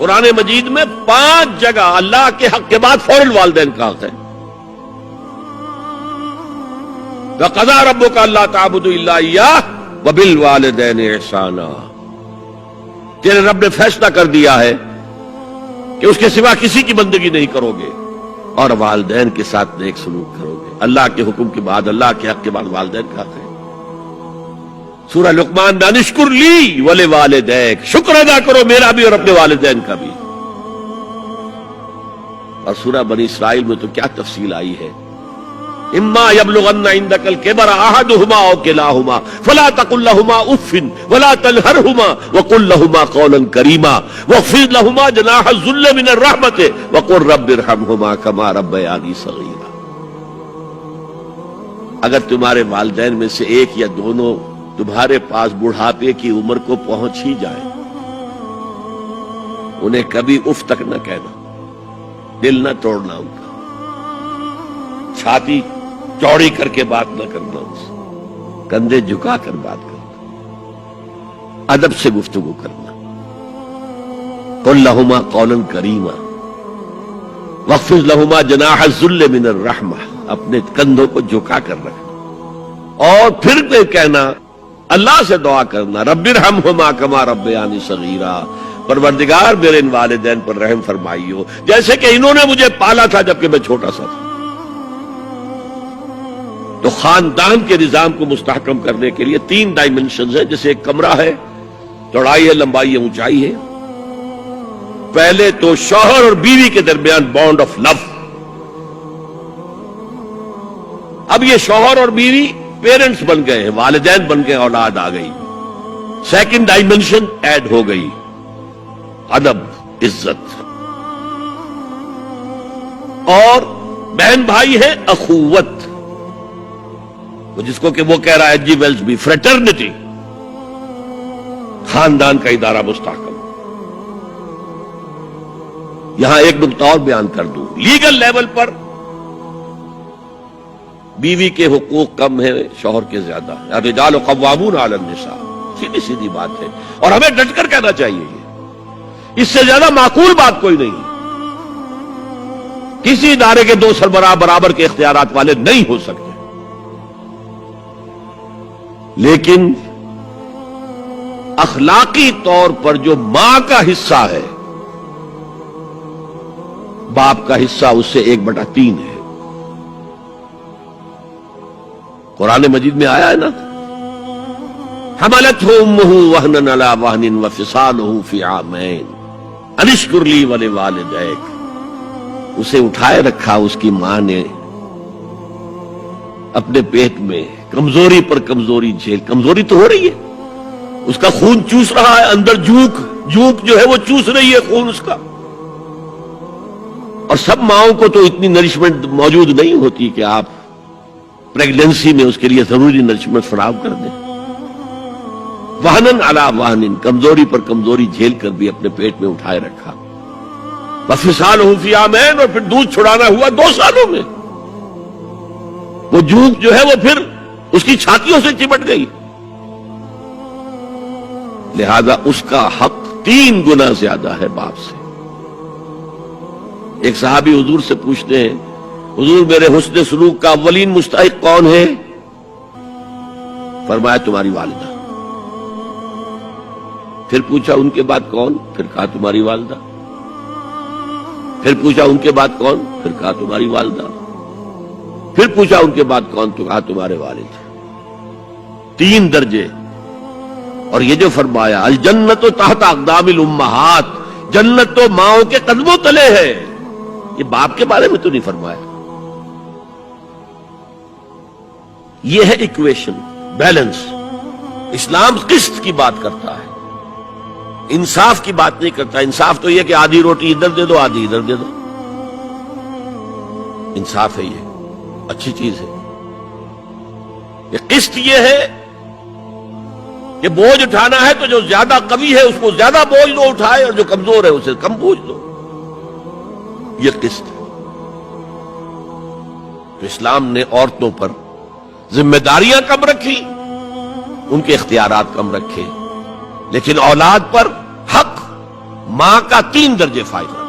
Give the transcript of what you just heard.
قرآن مجید میں 5 جگہ اللہ کے حق کے بعد فوراً والدین کا حق ہے. وَقَضَىٰ رَبُّكَ أَلَّا تَعْبُدُوا إِلَّا إِيَّاهُ وَبِالْوَالِدَيْنِ إِحْسَانًا. تیرے رب نے فیصلہ کر دیا ہے کہ اس کے سوا کسی کی بندگی نہیں کرو گے اور والدین کے ساتھ نیک سلوک کرو گے. اللہ کے حکم کے بعد، اللہ کے حق کے بعد والدین کا حق ہے. سورہ لقمان میں انشکر لی ولوالدیک، شکر ادا کرو میرا بھی اور اپنے والدین کا بھی. اور سورہ بنی اسرائیل میں تو کیا تفصیل آئی ہے. اما یبلغن عندک الکبر احدہما او کلاہما فلا تقل لهما اف ولا تنہرهما وقل لهما قولا کریما واخفض لهما جناح الذل من الرحمۃ وقل رب ارحمهما كما ربیانی صغیرا. اگر تمہارے والدین میں سے ایک یا دونوں تمہارے پاس بڑھاپے کی عمر کو پہنچ ہی جائے، انہیں کبھی اف تک نہ کہنا، دل نہ توڑنا، ان کا چھاتی چوڑی کر کے بات نہ کرنا، ان سے کندھے جھکا کر بات کرنا، ادب سے گفتگو کرنا. قل لہما قولا کریما واخفض لہما جناح الذل من الرحمہ، اپنے کندھوں کو جھکا کر رکھنا. اور پھر کہنا، اللہ سے دعا کرنا، رب ارحمہما کما ربیانی صغیرا، پروردگار میرے ان والدین پر رحم فرمائیو جیسے کہ انہوں نے مجھے پالا تھا جبکہ میں چھوٹا سا تھا. تو خاندان کے نظام کو مستحکم کرنے کے لیے 3 ڈائمنشنز ہیں. جیسے ایک کمرہ ہے، چوڑائی ہے، لمبائی ہے، اونچائی ہے. پہلے تو شوہر اور بیوی کے درمیان بانڈ آف لو. اب یہ شوہر اور بیوی پیرنٹس بن گئے ہیں، والدین بن گئے، اولاد آ گئی. سیکنڈ ڈائمنشن ایڈ ہو گئی، ادب، عزت. اور بہن بھائی ہے، اخوت، جس کو کہ وہ کہہ رہا ہے جی ویلز بھی، فریٹرنٹی. خاندان کا ادارہ مستحکم. یہاں ایک نقطہ اور بیان کر دوں. لیگل لیول پر بیوی کے حقوق کم ہیں، شوہر کے زیادہ ہیں. الرجال قوامون علی النساء، سیدھی سیدھی بات ہے اور ہمیں ڈٹ کر کہنا چاہیے. یہ اس سے زیادہ معقول بات کوئی نہیں. کسی ادارے کے 2 سربراہ برابر کے اختیارات والے نہیں ہو سکتے. لیکن اخلاقی طور پر جو ماں کا حصہ ہے، باپ کا حصہ اس سے 1/3 ہے. قرآن مجید میں آیا ہے نا، حملتہ امہ وہنا علی وہن وفصالہ فی عامین ان اشکر لی ولوالدیک. اسے اٹھائے رکھا اس کی ماں نے اپنے پیٹ میں، کمزوری پر کمزوری جھیل. کمزوری تو ہو رہی ہے، اس کا خون چوس رہا ہے اندر، جھونک جو ہے وہ چوس رہی ہے خون اس کا. اور سب ماؤں کو تو اتنی نرشمنٹ موجود نہیں ہوتی کہ آپ پریگننسی میں اس کے لیے ضروری نرشمنٹ فراہم کر دیں. وہنن علی وہن، کمزوری پر کمزوری جھیل کر بھی اپنے پیٹ میں اٹھائے رکھا. وفصالہ فی عامین، اور پھر دودھ چھڑانا ہوا 2 سالوں میں. وہ جھونک جو ہے وہ پھر اس کی چھاتیوں سے چمٹ گئی. لہذا اس کا حق 3 گنا زیادہ ہے باپ سے. ایک صحابی حضور سے پوچھتے ہیں، حضور میرے حسن سلوک کا اولین مستحق کون ہے؟ فرمایا تمہاری والدہ. پھر پوچھا ان کے بعد کون؟ پھر کہا تمہاری والدہ. پھر پوچھا ان کے بعد کون؟ پھر کہا تمہاری والدہ. پھر پوچھا ان کے بعد کون؟ تو کہا تمہارے والد. 3 درجے. اور یہ جو فرمایا الجنت تحت اقدام الامہات، جنت تو ماؤں کے قدموں تلے ہے، یہ باپ کے بارے میں تو نہیں فرمایا. یہ ہے ایکویشن، بیلنس. اسلام قسط کی بات کرتا ہے، انصاف کی بات نہیں کرتا. انصاف تو یہ کہ آدھی روٹی ادھر دے دو، آدھی ادھر دے دو. انصاف ہے، یہ اچھی چیز ہے. یہ قسط یہ ہے کہ بوجھ اٹھانا ہے تو جو زیادہ قوی ہے اس کو زیادہ بوجھ دو اٹھائے، اور جو کمزور ہے اسے کم بوجھ دو. یہ قسط ہے. تو اسلام نے عورتوں پر ذمہ داریاں کم رکھی، ان کے اختیارات کم رکھے، لیکن اولاد پر حق ماں کا 3 درجے فائدہ.